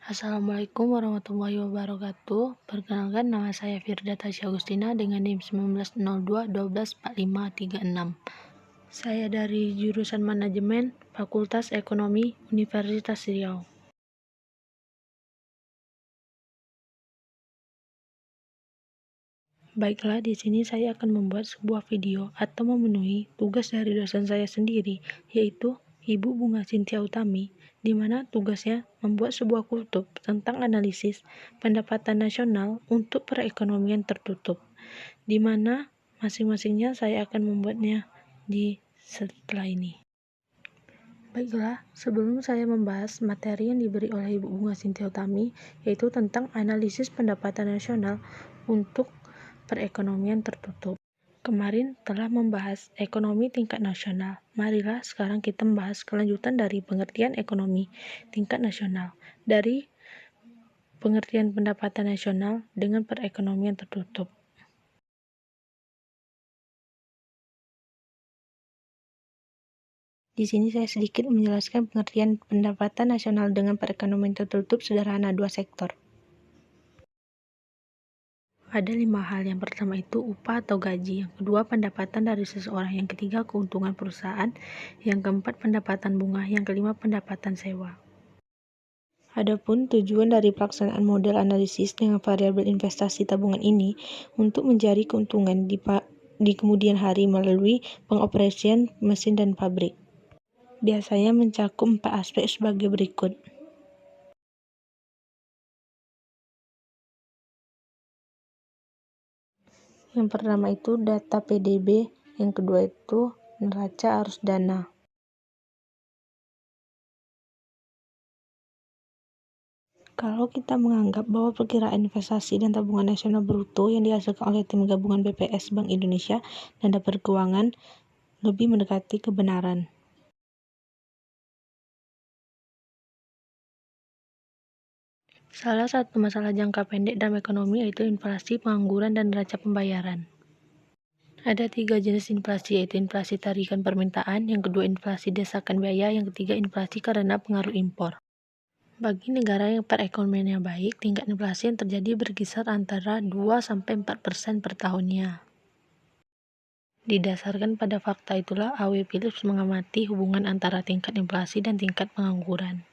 Assalamualaikum warahmatullahi wabarakatuh. Perkenalkan, nama saya Firda Tasya Agustina dengan NIM 1902-124536. Saya dari jurusan Manajemen Fakultas Ekonomi Universitas Riau. Baiklah, di sini saya akan membuat sebuah video atau memenuhi tugas dari dosen saya sendiri, yaitu Ibu Bunga Cynthia Utami, di mana tugasnya membuat sebuah kutub tentang analisis pendapatan nasional untuk perekonomian tertutup, di mana masing-masingnya saya akan membuatnya di setelah ini. Baiklah, sebelum saya membahas materi yang diberi oleh Ibu Bunga Cynthia Utami, yaitu tentang analisis pendapatan nasional untuk perekonomian tertutup. Kemarin telah membahas ekonomi tingkat nasional. Marilah sekarang kita membahas kelanjutan dari pengertian ekonomi tingkat nasional, dari pengertian pendapatan nasional dengan perekonomian tertutup. Di sini saya sedikit menjelaskan pengertian pendapatan nasional dengan perekonomian tertutup sederhana dua sektor. Ada 5 hal. Yang pertama itu upah atau gaji, yang kedua pendapatan dari seseorang, yang ketiga keuntungan perusahaan, yang keempat pendapatan bunga, yang kelima pendapatan sewa. Adapun tujuan dari pelaksanaan model analisis dengan variabel investasi tabungan ini untuk mencari keuntungan di kemudian hari melalui pengoperasian mesin dan pabrik. Biasanya mencakup 4 aspek sebagai berikut. Yang pertama itu data PDB, yang kedua itu neraca arus dana. Kalau kita menganggap bahwa perkiraan investasi dan tabungan nasional bruto yang dihasilkan oleh tim gabungan BPS Bank Indonesia dan Dapur Keuangan lebih mendekati kebenaran. Salah satu masalah jangka pendek dalam ekonomi yaitu inflasi, pengangguran, dan neraca pembayaran. Ada 3 jenis inflasi, yaitu inflasi tarikan permintaan, yang kedua inflasi desakan biaya, yang ketiga inflasi karena pengaruh impor. Bagi negara yang perekonomiannya baik, tingkat inflasi yang terjadi berkisar antara 2-4% per tahunnya. Didasarkan pada fakta itulah, A.W. Phillips mengamati hubungan antara tingkat inflasi dan tingkat pengangguran.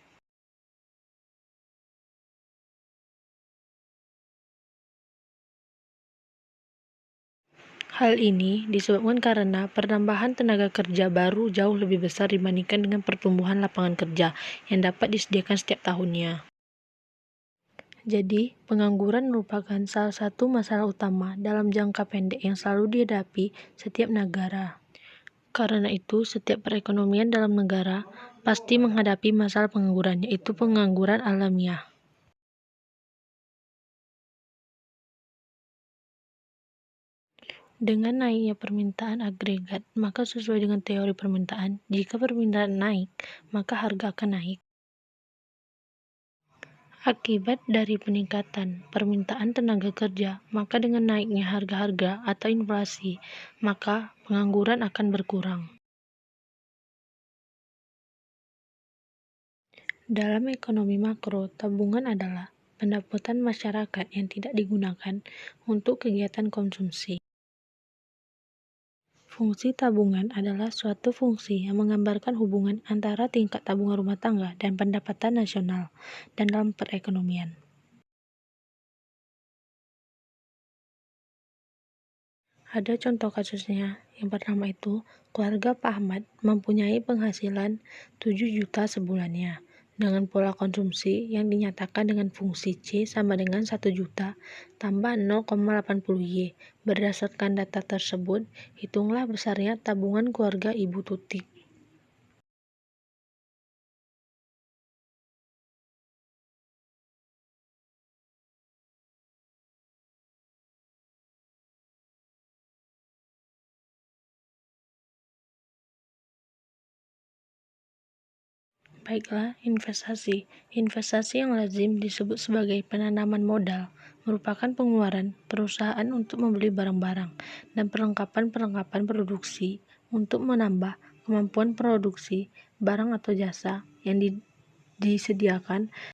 Hal ini disebabkan karena penambahan tenaga kerja baru jauh lebih besar dibandingkan dengan pertumbuhan lapangan kerja yang dapat disediakan setiap tahunnya. Jadi, pengangguran merupakan salah satu masalah utama dalam jangka pendek yang selalu dihadapi setiap negara. Karena itu, setiap perekonomian dalam negara pasti menghadapi masalah pengangguran, yaitu pengangguran alamiah. Dengan naiknya permintaan agregat, maka sesuai dengan teori permintaan, jika permintaan naik, maka harga akan naik. Akibat dari peningkatan permintaan tenaga kerja, maka dengan naiknya harga-harga atau inflasi, maka pengangguran akan berkurang. Dalam ekonomi makro, tabungan adalah pendapatan masyarakat yang tidak digunakan untuk kegiatan konsumsi. Fungsi tabungan adalah suatu fungsi yang menggambarkan hubungan antara tingkat tabungan rumah tangga dan pendapatan nasional dan dalam perekonomian. Ada contoh kasusnya. Yang pertama itu, keluarga Pak Ahmad mempunyai penghasilan 7 juta sebulannya, dengan pola konsumsi yang dinyatakan dengan fungsi C sama dengan 1 juta tambah 0,80 Y. Berdasarkan data tersebut, hitunglah besarnya tabungan keluarga Ibu Tutik. Baiklah, investasi. Investasi yang lazim disebut sebagai penanaman modal, merupakan pengeluaran perusahaan untuk membeli barang-barang dan perlengkapan-perlengkapan produksi untuk menambah kemampuan produksi barang atau jasa yang disediakan